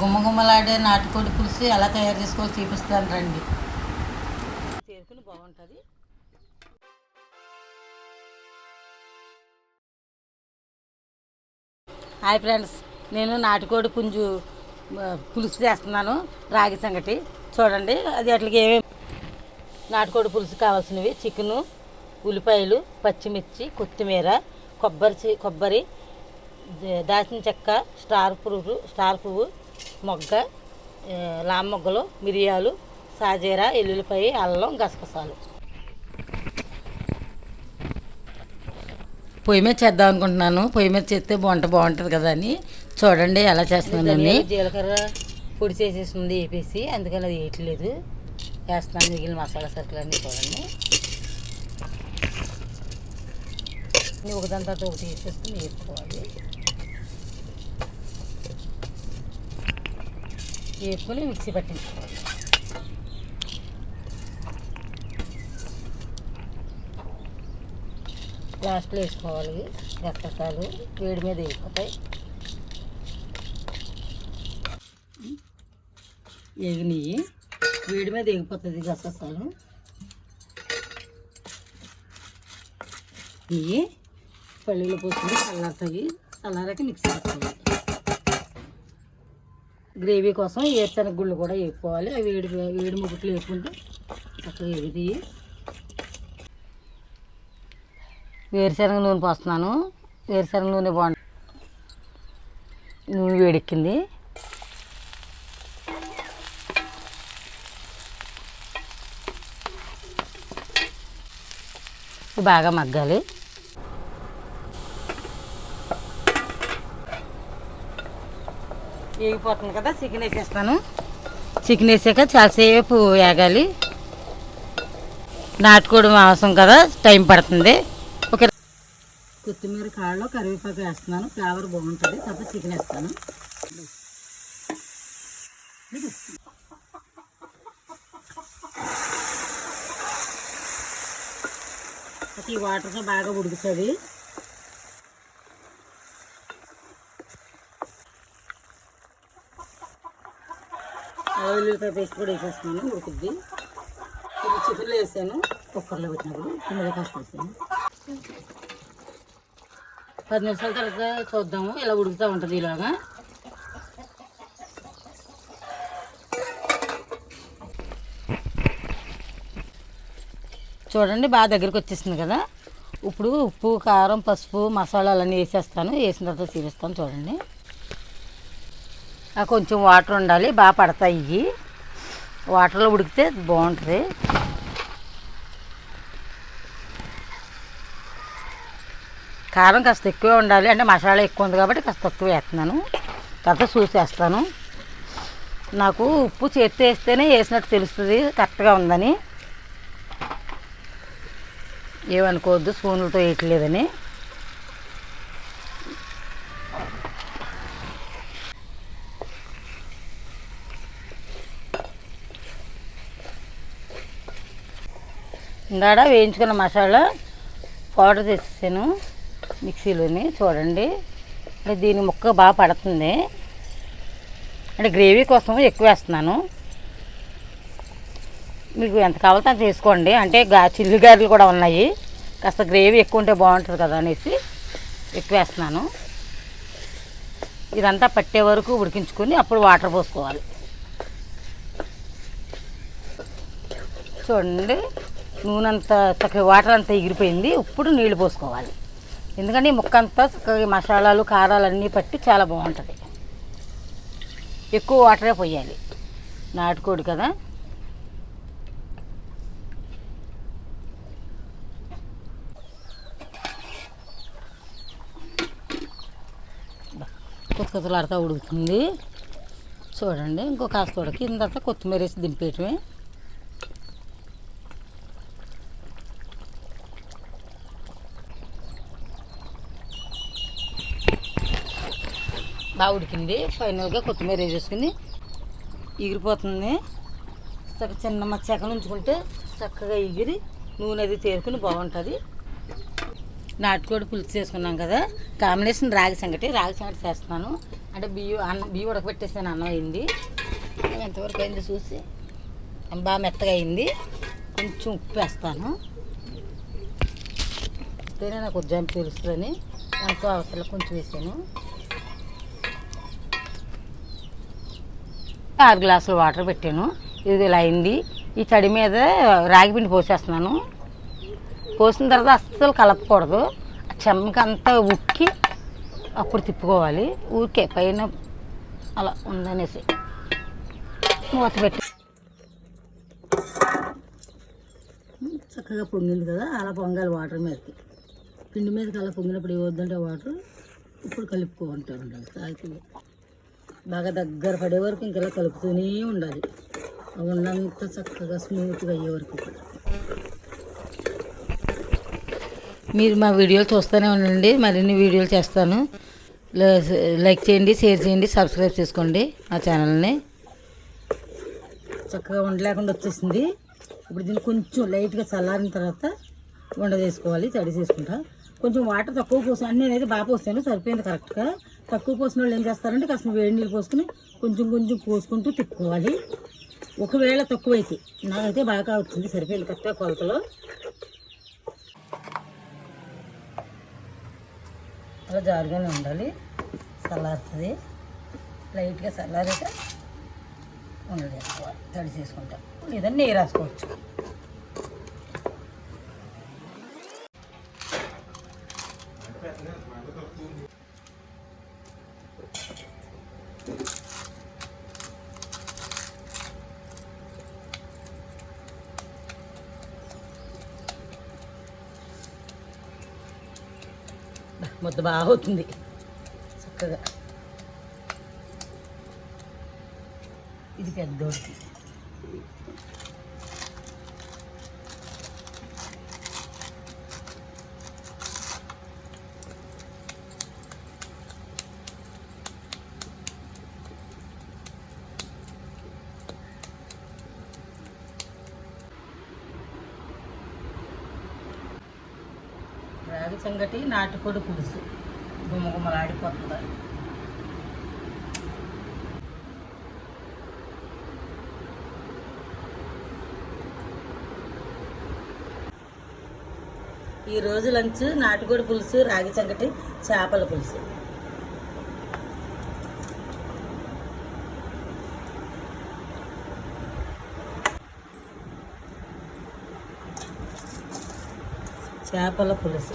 గుమ్మగుమ్మలాడే నాటుకోడి పులుసు ఎలా తయారు చేసుకోవాలో చూపిస్తాను రండి. చేరుకుని బాగుంటుంది. హాయ్ ఫ్రెండ్స్, నేను నాటుకోడి పుంజు పులుసు చేస్తున్నాను. రాగి సంగటి చూడండి. అది అట్లకి ఏమేమి నాటుకోడి పులుసు కావాల్సినవి: చికెను, ఉల్లిపాయలు, పచ్చిమిర్చి, కొత్తిమీర, కొబ్బరి, దాల్చిన చెక్క, స్టార్ పువ్వు, మొగ్గ, లామ్ మొగ్గలు, మిరియాలు, సాజీరా, ఎల్లుల్లిపాయ, అల్లం, గసగసాలు. పొయ్యి మీద చేద్దాం అనుకుంటున్నాను. పొయ్యి మీద చేస్తే బాగుంటుంది కదా అని చూడండి ఎలా చేస్తున్నాను. జీలకర్ర పొడి చేసేసింది వేపేసి, అందుకని అది వేయట్లేదు. వేస్తున్నాను మిగిలిన మసాలా సరుకులన్నీ. చూడండి, ఒకదాని తర్వాత ఒకటి వేసేసుకుని వేసుకోవాలి. వేసుకొని మిక్సీ పట్టించుకోవాలి. లాస్ట్లో వేసుకోవాలి. గసగసాలు వేడి మీద వేగిపోతాయి. నెయ్యి వేడి మీద వేగిపోతుంది. గసగసాలు నెయ్యి పల్లీలు పోసుకొని చల్లారాక మిక్సీ పెట్టుకోవాలి. గ్రేవీ కోసం ఏరుశనగ గుళ్ళు కూడా వేసుకోవాలి. అవి వేడి ముగ్గుట్లు వేసుకుంటే చక్కగా ఎగిది. వేరుశనగ నూనె పోస్తున్నాను. వేరుశనగ నూనె బాగుంటుంది. నూనె వేడెక్కింది. బాగా మగ్గాలి. వేగిపోతుంది కదా, చికెన్ వేసేస్తాను. చికెన్ వేసాక చాలాసేపు వేగాలి. నాటుకోడి మాంసం కదా, టైం పడుతుంది. ఓకే, కొత్తిమీర కాడలో కరివేపాకు వేస్తున్నాను. ఫ్లేవర్ బాగుంటుంది. తర్వాత చికెన్ వేస్తాను. ఈ వాటర్తో బాగా ఉడుకుతుంది. ఉల్లిపాయ పేస్ట్ కూడా వేసేస్తున్నాను. ఉడుకుద్ది. ఇప్పుడు చికెన్లో వేసాను. కుక్కర్లో పెట్టినప్పుడు కింద కాస్త వేసాను. 10 నిమిషాల తర్వాత చూద్దాము. ఇలా ఉడుకుతూ ఉంటుంది. ఇలాగా చూడండి, బాగా దగ్గరికి వచ్చేసింది కదా. ఇప్పుడు ఉప్పు, కారం, పసుపు, మసాలాలన్నీ వేసేస్తాను. వేసిన తర్వాత చూపిస్తాను. చూడండి, కొంచెం వాటర్ ఉండాలి. బాగా పడతాయి. ఇవి వాటర్లో ఉడికితే బాగుంటుంది. కారం కాస్త ఎక్కువే ఉండాలి. అంటే మసాలా ఎక్కువ ఉంది కాబట్టి కాస్త తక్కువ వేస్తున్నాను. తర్వాత చూసేస్తాను. నాకు ఉప్పు చేత్తో వేస్తేనే వేసినట్టు తెలుస్తుంది కరెక్ట్గా ఉందని. ఏమనుకోవద్దు స్పూన్లతో వేయట్లేదని. ఇందాడ వేయించుకున్న మసాలా పౌడర్ తెచ్చేసాను మిక్సీలోని. చూడండి, అంటే దీని ముక్క బాగా పడుతుంది. అంటే గ్రేవీ కోసం ఎక్కువ వేస్తున్నాను. మీకు ఎంత కావాలో అంత చేసుకోండి. అంటే చిల్లి గారెలు కూడా ఉన్నాయి. కాస్త గ్రేవీ ఎక్కువ ఉంటే బాగుంటుంది కదా అనేసి ఎక్కువ వేస్తున్నాను. ఇదంతా పట్టే వరకు ఉడికించుకొని అప్పుడు వాటర్ పోసుకోవాలి. చూడండి, నూనె అంతా చక్కగా వాటర్ అంతా ఎగిరిపోయింది. ఇప్పుడు నీళ్ళు పోసుకోవాలి. ఎందుకంటే ఈ ముక్క అంతా చక్కగా మసాలాలు, కారాలు అన్నీ పట్టి చాలా బాగుంటుంది. ఎక్కువ వాటరే పోయాలి. నాటుకోడి కదా. కొత్తలాడుతూ ఉడుకుతుంది. చూడండి, ఇంకో కాస్త ఉడికిన తర్వాత కొత్తిమీర వేసి దింపేయటమే. బాగా ఉడికింది. ఫైనల్గా కొత్తిమీర వేసేసుకుని ఎగిరిపోతుంది. చిన్న మచ్చాక ఉంచుకుంటే చక్కగా ఎగిరి నూనె అది తేరుకుని బాగుంటుంది. నాటుకోడి పులుసు చేసుకున్నాం కదా, కాంబినేషన్ రాగి సంగటి చేస్తున్నాను. అంటే బియ్యం ఉడకబెట్టేసాను, అన్నం అయింది. ఎంతవరకు అయింది చూసి బాగా మెత్తగా అయింది. కొంచెం ఉప్పు వేస్తాను, అంతేనే నాకు కొంచెం తెలుస్తుందని ఎంతో అవసరం కొంచెం వేసాను. 6 గ్లాసులు వాటర్ పెట్టాను. ఇది ఇలా అయింది. ఈ తడి మీద రాగి పిండి పోసేస్తున్నాను. పోసిన తర్వాత అస్సలు కలపకూడదు, చెమ్మకి అంతా ఉక్కి అప్పుడు తిప్పుకోవాలి. ఊరికే పైన అలా ఉందనేసి మూత పెట్టి చక్కగా పొంగింది కదా, అలా పొంగాలి. వాటర్ మీదకి పిండి మీదకి అలా పొంగినప్పుడు ఏమవుద్దంటే వాటర్ ఇప్పుడు కలుపుకుంటూ ఉండాలి. తాగితే బాగా దగ్గర పడే వరకు ఇంకెలా కలుపుతూనే ఉండాలి. ఉన్నంత చక్కగా స్మూత్గా అయ్యే వరకు. మీరు మా వీడియోలు చూస్తూనే ఉండండి, మరిన్ని వీడియోలు చేస్తాను. లైక్ చేయండి, షేర్ చేయండి, సబ్స్క్రైబ్ చేసుకోండి మా ఛానల్ని. చక్కగా ఉండలేకుండా వచ్చేసింది. ఇప్పుడు దీన్ని కొంచెం లైట్గా చల్లారిన తర్వాత వండ చేసుకోవాలి. తడి చేసుకుంటా. కొంచెం వాటర్ తక్కువ పోసాను, అన్నీ అనేది బాగా పోసాను, సరిపోయింది కరెక్ట్గా. తక్కువ పోసిన వాళ్ళు ఏం చేస్తారంటే కాస్త వేడి నీళ్ళు పోసుకుని కొంచెం కొంచెం పోసుకుంటూ తిప్పుకోవాలి. ఒకవేళ తక్కువైతే, నాకైతే బాగా వచ్చింది, సరిపోయింది కరెక్ట్గా కొలతలో. అలా జారుగానే ఉండాలి, చల్లారుతుంది. లైట్గా చల్లారాక ఉండలు చేసుకోవాలి, తడి చేసుకుంటాం. లేదంటే నెయ్యి రాసుకోవచ్చు. ముద్ద బాగా అవుతుంది చక్కగా. ఇది పెద్దోడికి. రాగి సంగటి నాటుకోడి పులుసు గుమ్మగుమ్మలాడిపోతుంది. ఈరోజు లంచ్ నాటుకోడి పులుసు, రాగి సంగటి, చేపల పులుసు. చేపల పులుసు.